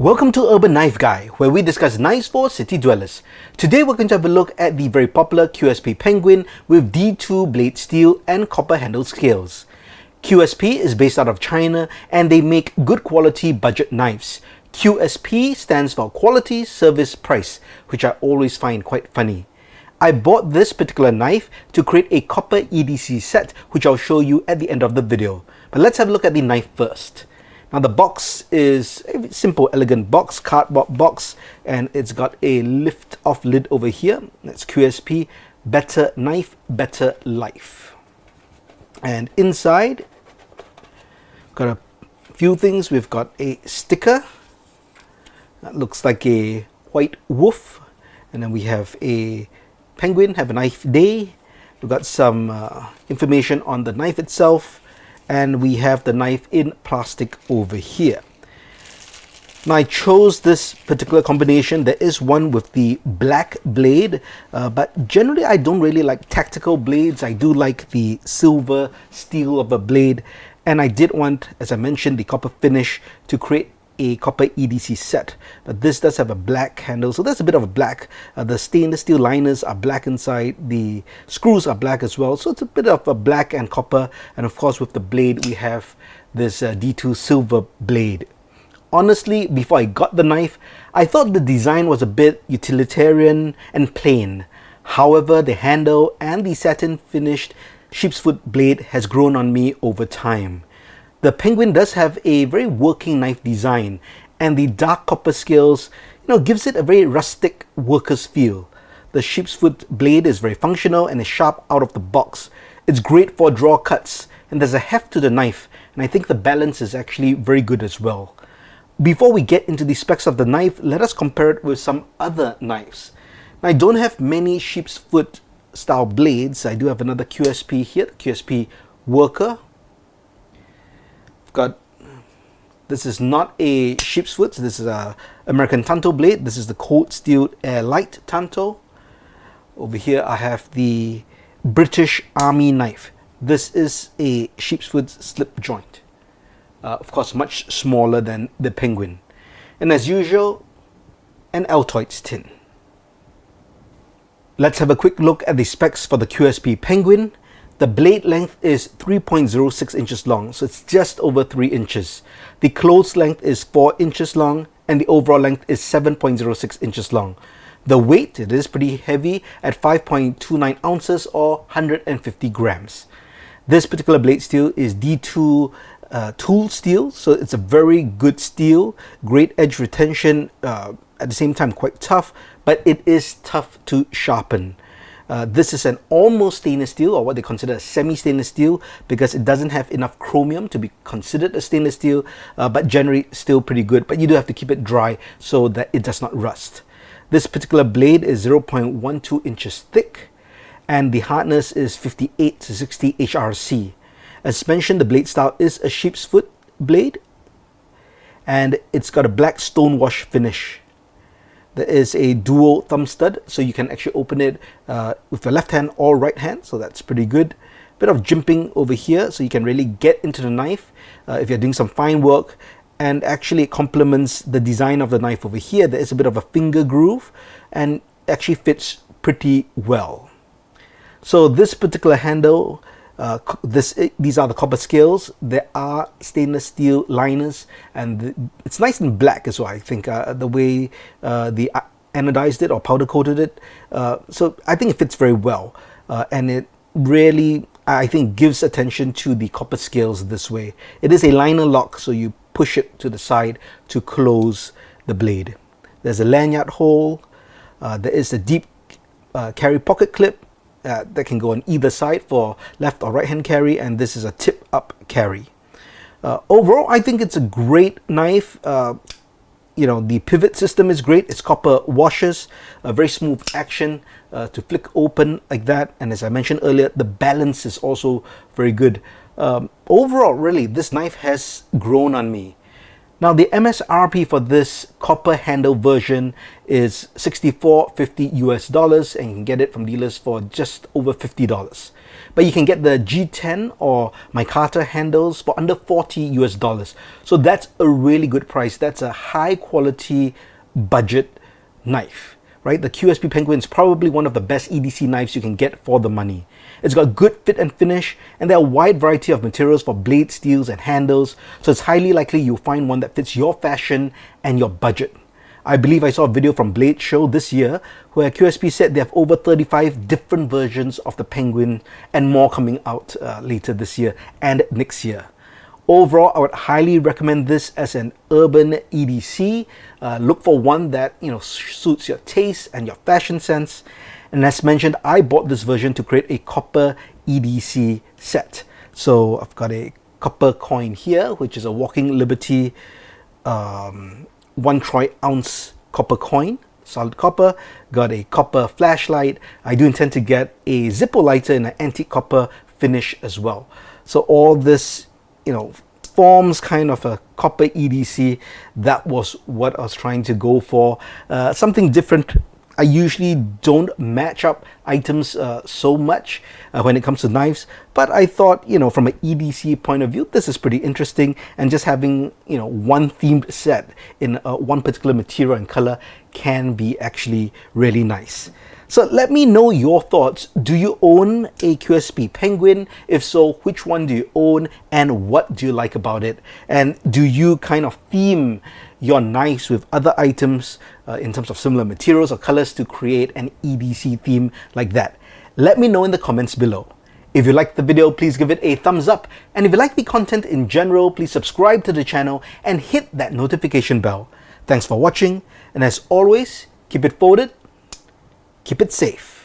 Welcome to Urban Knife Guy, where we discuss knives for city dwellers. Today we're going to have a look at the very popular QSP Penguin with D2 blade steel and copper handle scales. QSP is based out of China and they make good quality budget knives. QSP stands for Quality Service Price, which I always find quite funny. I bought this particular knife to create a copper EDC set, which I'll show you at the end of the video. But let's have a look at the knife first. Now the box is a simple, elegant box, cardboard box, and it's got a lift-off lid over here. That's QSP, Better Knife, Better Life. And inside, got a few things. We've got a sticker that looks like a white wolf, and then we have a penguin, have a knife day. We've got some information on the knife itself. And we have the knife in plastic over here. Now I chose this particular combination. There is one with the black blade, but generally I don't really like tactical blades. I do like the silver steel of a blade, and I did want, as I mentioned, the copper finish to create a copper EDC set. But this does have a black handle, so there's a bit of a black. The stainless steel liners are black inside, the screws are black as well, so it's a bit of a black and copper. And of course with the blade we have this D2 silver blade. Honestly, before I got the knife, I thought the design was a bit utilitarian and plain. However, the handle and the satin finished sheepsfoot blade has grown on me over time. The Penguin does have a very working knife design, and the dark copper scales, gives it a very rustic worker's feel. The sheepsfoot blade is very functional and is sharp out of the box. It's great for draw cuts, and there's a heft to the knife, and I think the balance is actually very good as well. Before we get into the specs of the knife, let us compare it with some other knives. Now, I don't have many sheepsfoot style blades. I do have another QSP here, the QSP Worker. This is not a sheepsfoot, this is a American Tanto blade. This is the cold steel Air Light Tanto. Over here I have the British Army knife. This is a sheepsfoot slip joint. Of course much smaller than the Penguin. And as usual, an Altoids tin. Let's have a quick look at the specs for the QSP Penguin. The blade length is 3.06 inches long, so it's just over 3 inches. The close length is 4 inches long, and the overall length is 7.06 inches long. The weight, it is pretty heavy at 5.29 ounces or 150 grams. This particular blade steel is D2 tool steel, so it's a very good steel, great edge retention, at the same time quite tough, but it is tough to sharpen. This is an almost stainless steel, or what they consider a semi-stainless steel, because it doesn't have enough chromium to be considered a stainless steel, but generally still pretty good. But you do have to keep it dry so that it does not rust. This particular blade is 0.12 inches thick, and the hardness is 58 to 60 HRC. As mentioned, the blade style is a sheepsfoot blade, and it's got a black Stonewashed finish. There is a dual thumb stud, so you can actually open it with the left hand or right hand, so that's pretty good. Bit of jimping over here, so you can really get into the knife if you're doing some fine work, and actually it complements the design of the knife over here. There is a bit of a finger groove and actually fits pretty well. So this particular handle, these are the copper scales. There are stainless steel liners, and it's nice and black as well. I think the way they anodized it or powder coated it, so I think it fits very well, and it really, I think, gives attention to the copper scales this way. It is a liner lock, so you push it to the side to close the blade. There's a lanyard hole. There is a deep carry pocket clip that can go on either side for left or right hand carry, and this is a tip up carry. Overall, I think it's a great knife. The pivot system is great. It's copper washers, a very smooth action to flick open like that, and as I mentioned earlier, the balance is also very good. Overall, really, this knife has grown on me. Now the MSRP for this copper handle version is $64.50 US, and you can get it from dealers for just over $50. but you can get the G10 or micarta handles for under $40 US. So that's a really good price. That's a high quality budget knife, right? The QSP Penguin is probably one of the best EDC knives you can get for the money. It's got good fit and finish, and there are a wide variety of materials for blade steels and handles, so it's highly likely you'll find one that fits your fashion and your budget. I believe I saw a video from Blade Show this year where QSP said they have over 35 different versions of the Penguin and more coming out later this year and next year. Overall, I would highly recommend this as an urban EDC. Look for one that suits your taste and your fashion sense. And as mentioned, I bought this version to create a copper EDC set. So I've got a copper coin here, which is a Walking Liberty 1 troy ounce copper coin, solid copper. Got a copper flashlight. I do intend to get a zippo lighter in an antique copper finish as well. So all this, forms kind of a copper EDC. That was what I was trying to go for. Something different. I usually don't match up items so much when it comes to knives, but I thought, from an EDC point of view, this is pretty interesting, and just having, one themed set in one particular material and color can be actually really nice. So let me know your thoughts. Do you own a QSP Penguin? If so, which one do you own and what do you like about it? And do you kind of theme your knives with other items in terms of similar materials or colors to create an EDC theme like that? Let me know in the comments below. If you liked the video, please give it a thumbs up. And if you like the content in general, please subscribe to the channel and hit that notification bell. Thanks for watching. And as always, keep it folded, keep it safe.